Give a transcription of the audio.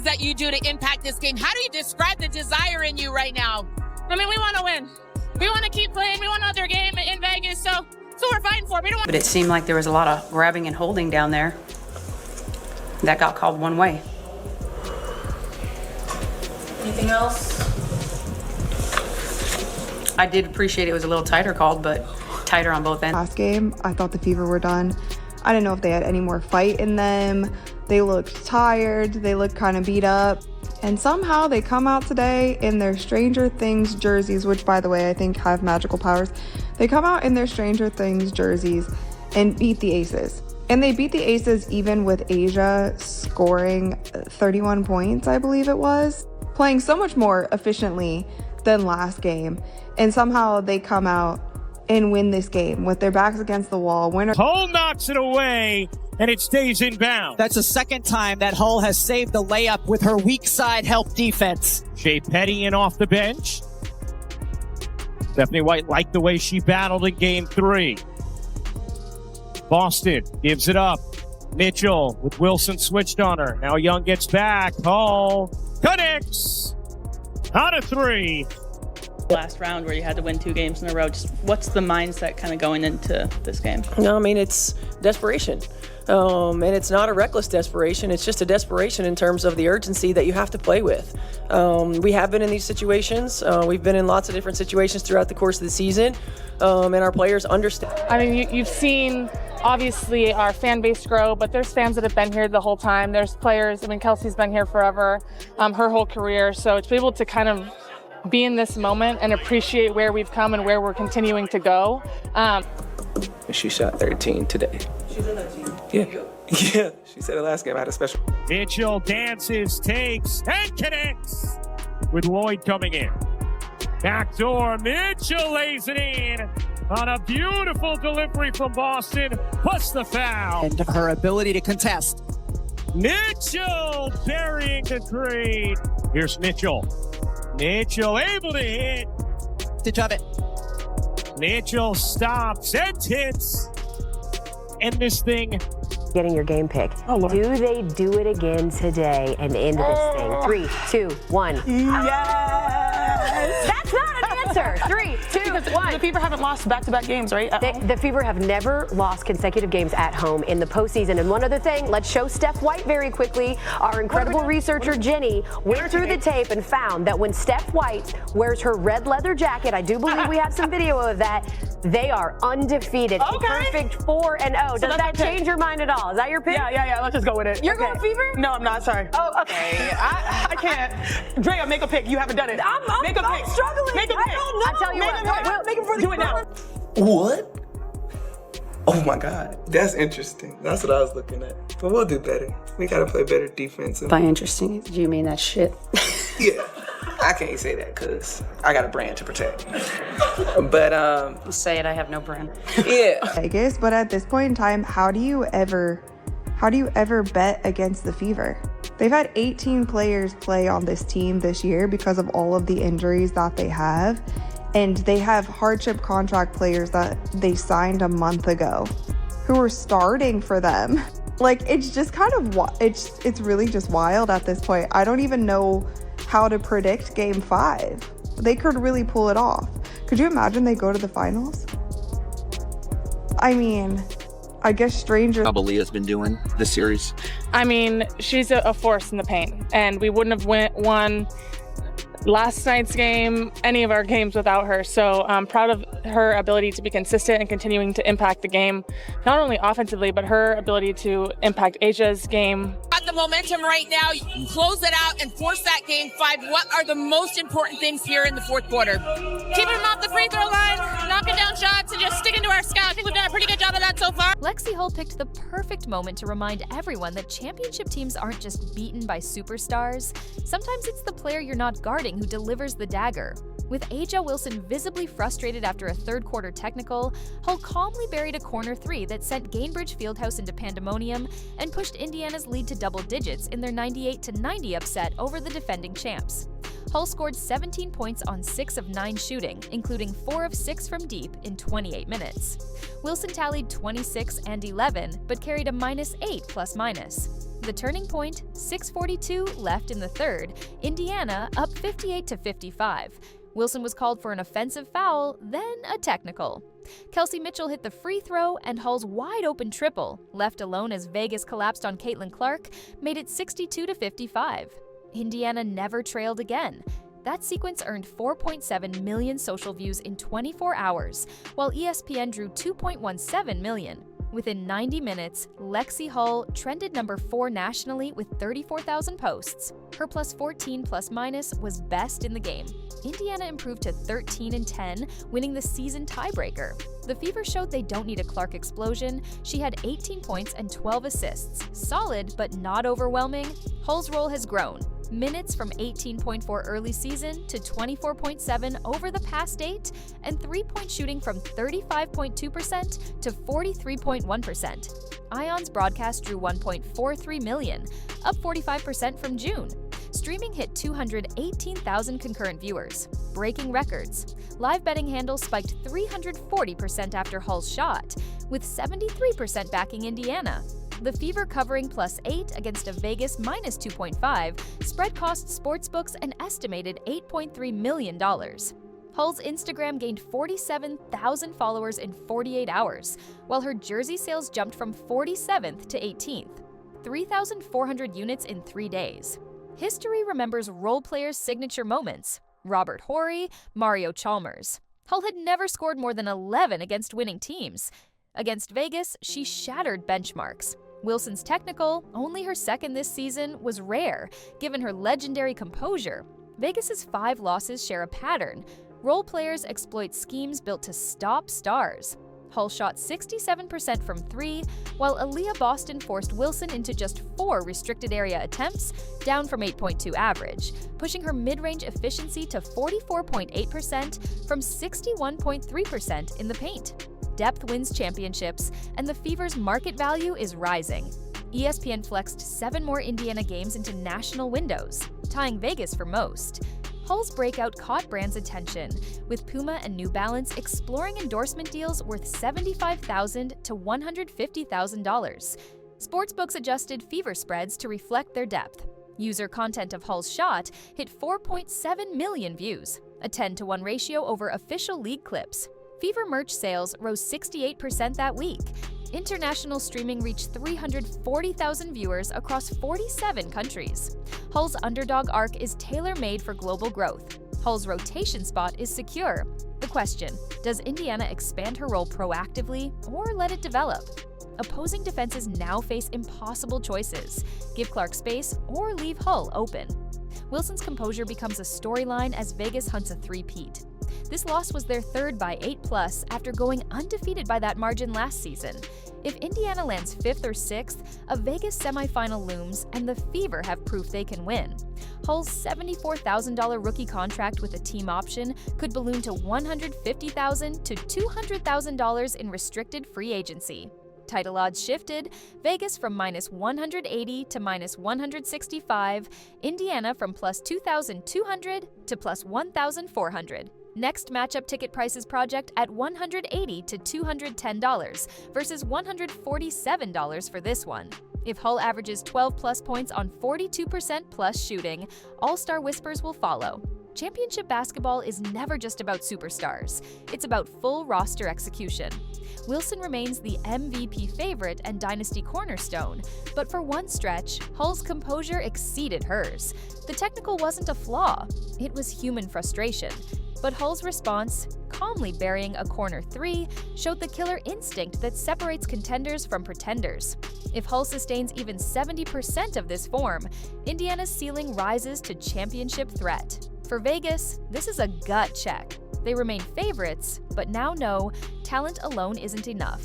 things that you do to impact this game. How do you describe the desire in you right now? I mean, we want to win. We want to keep playing. We want another game in Vegas, so that's what we're fighting for. We don't want. But it seemed like there was a lot of grabbing and holding down there. That got called one way. Anything else? I did appreciate it was a little tighter called, but tighter on both ends. Last game, I thought the Fever were done. I didn't know if they had any more fight in them. They looked tired. They looked kind of beat up. And somehow they come out today in their Stranger Things jerseys, which, by the way, I think have magical powers. They come out in their Stranger Things jerseys and beat the Aces. And they beat the Aces even with Asia scoring 31 points, I believe it was. Playing so much more efficiently than last game. And somehow they come out and win this game with their backs against the wall. Hull knocks it away, and it stays inbound. That's the second time that Hull has saved a layup with her weak side help defense. Shea Petty in off the bench. Stephanie White liked the way she battled in game 3. Boston gives it up. Mitchell with Wilson switched on her. Now Young gets back. Hull connects. On a 3. Last round where you had to win 2 games in a row, just what's the mindset kind of going into this game? No, I mean, it's desperation. And it's not a reckless desperation. It's just a desperation in terms of the urgency that you have to play with. We have been in these situations. We've been in lots of different situations throughout the course of the season. And our players understand. I mean, you've seen, obviously, our fan base grow, but there's fans that have been here the whole time. There's players, I mean, Kelsey's been here forever, her whole career. So to be able to kind of be in this moment and appreciate where we've come and where we're continuing to go. She shot 13 today. She's in that team. Yeah, she said it last game. I had a special. Mitchell dances, takes, and connects with Lloyd coming in. Backdoor, Mitchell lays it in on a beautiful delivery from Boston, plus the foul. And her ability to contest. Mitchell burying the trade. Here's Mitchell. Mitchell able to hit. Of it. Mitchell stops and hits. End this thing. Getting your game pick. Oh, Lord. Do they do it again today and end this thing? 3, 2, 1. Yes! That's not an answer. 3, 2, 1. The Fever haven't lost back-to-back games, right? The Fever have never lost consecutive games at home in the postseason. And one other thing, let's show Steph White very quickly. Our incredible researcher, Jenny, went through the tape and found that when Steph White wears her red leather jacket, I do believe we have some video of that, they are undefeated. Okay. Perfect 4-0. Does that change your mind at all? Is that your pick? Yeah. Let's just go with it. You're going Fever? No, I'm not. Sorry. Oh, okay. I can't. Drea, make a pick. You haven't done it. I'm struggling. Make a pick. I'll tell you what. Make it for the Do it now. What? Oh my God, that's interesting. That's what I was looking at. But we'll do better. We gotta play better defense. By interesting, do you mean that shit? Yeah, I can't say that because I got a brand to protect. But Say it, I have no brand. yeah. Vegas, but at this point in time, how do you ever bet against the Fever? They've had 18 players play on this team this year because of all of the injuries that they have. And they have hardship contract players that they signed a month ago who are starting for them. Like, it's just kind of, it's really just wild at this point. I don't even know how to predict game 5. They could really pull it off. Could you imagine they go to the finals? I mean, I guess stranger. How Leah's been doing this series? I mean, she's a force in the paint, and we wouldn't have won last night's game, any of our games without her. So I'm proud of her ability to be consistent and continuing to impact the game, not only offensively, but her ability to impact Asia's game. Got the momentum right now. You close it out and force that game 5. What are the most important things here in the fourth quarter? Keeping them off the free throw line, knocking down shots, and just sticking to our scout. I think we've done a pretty good job of that so far. Lexie Hull picked the perfect moment to remind everyone that championship teams aren't just beaten by superstars. Sometimes it's the player you're not guarding who delivers the dagger. With Aja Wilson visibly frustrated after a third quarter technical, Hull calmly buried a corner 3 that sent Gainbridge Fieldhouse into pandemonium and pushed Indiana's lead to double digits in their 98-90 upset over the defending champs. Hull scored 17 points on 6 of 9 shooting, including 4 of 6 from deep in 28 minutes. Wilson tallied 26 and 11, but carried a -8 plus-minus. The turning point, 6:42 left in the third, Indiana up 58-55. Wilson was called for an offensive foul, then a technical. Kelsey Mitchell hit the free throw, and Hull's wide-open triple, left alone as Vegas collapsed on Caitlin Clark, made it 62-55. Indiana never trailed again. That sequence earned 4.7 million social views in 24 hours, while ESPN drew 2.17 million. Within 90 minutes, Lexie Hull trended number 4 nationally with 34,000 posts. Her +14 plus-minus was best in the game. Indiana improved to 13-10, winning the season tiebreaker. The Fever showed they don't need a Clark explosion. She had 18 points and 12 assists. Solid, but not overwhelming. Hull's role has grown. Minutes from 18.4 early season to 24.7 over the past 8, and three-point shooting from 35.2% to 43.1%. Ion's broadcast drew 1.43 million, up 45% from June. Streaming hit 218,000 concurrent viewers, breaking records. Live betting handle spiked 340% after Hull's shot, with 73% backing Indiana. The Fever covering +8 against a Vegas -2.5 spread cost sportsbooks an estimated $8.3 million. Hull's Instagram gained 47,000 followers in 48 hours, while her jersey sales jumped from 47th to 18th, 3,400 units in 3 days. History remembers role players' signature moments: Robert Horry, Mario Chalmers. Hull had never scored more than 11 against winning teams. Against Vegas, she shattered benchmarks. Wilson's technical, only her second this season, was rare, given her legendary composure. Vegas's 5 losses share a pattern. Role players exploit schemes built to stop stars. Hull shot 67% from 3, while Aaliyah Boston forced Wilson into just 4 restricted area attempts, down from 8.2 average, pushing her mid-range efficiency to 44.8% from 61.3% in the paint. Depth wins championships, and the Fever's market value is rising. ESPN flexed 7 more Indiana games into national windows, tying Vegas for most. Hull's breakout caught brands' attention, with Puma and New Balance exploring endorsement deals worth $75,000 to $150,000. Sportsbooks adjusted Fever spreads to reflect their depth. User content of Hull's shot hit 4.7 million views, a 10-to-1 ratio over official league clips. Fever merch sales rose 68% that week. International streaming reached 340,000 viewers across 47 countries. Hull's underdog arc is tailor-made for global growth. Hull's rotation spot is secure. The question, does Indiana expand her role proactively or let it develop? Opposing defenses now face impossible choices: give Clark space or leave Hull open. Wilson's composure becomes a storyline as Vegas hunts a three-peat. This loss was their 3rd by 8+ after going undefeated by that margin last season. If Indiana lands 5th or 6th, a Vegas semifinal looms, and the Fever have proof they can win. Hull's $74,000 rookie contract with a team option could balloon to $150,000 to $200,000 in restricted free agency. Title odds shifted: Vegas from -180 to -165, Indiana from +2,200 to +1,400. Next matchup ticket prices project at $180 to $210 versus $147 for this one. If Hull averages 12+ points on 42% plus shooting, all-star whispers will follow. Championship basketball is never just about superstars. It's about full roster execution. Wilson remains the MVP favorite and dynasty cornerstone, but for one stretch, Hull's composure exceeded hers. The technical wasn't a flaw, it was human frustration. But Hull's response, calmly burying a corner 3, showed the killer instinct that separates contenders from pretenders. If Hull sustains even 70% of this form, Indiana's ceiling rises to championship threat. For Vegas, this is a gut check. They remain favorites, but now know talent alone isn't enough.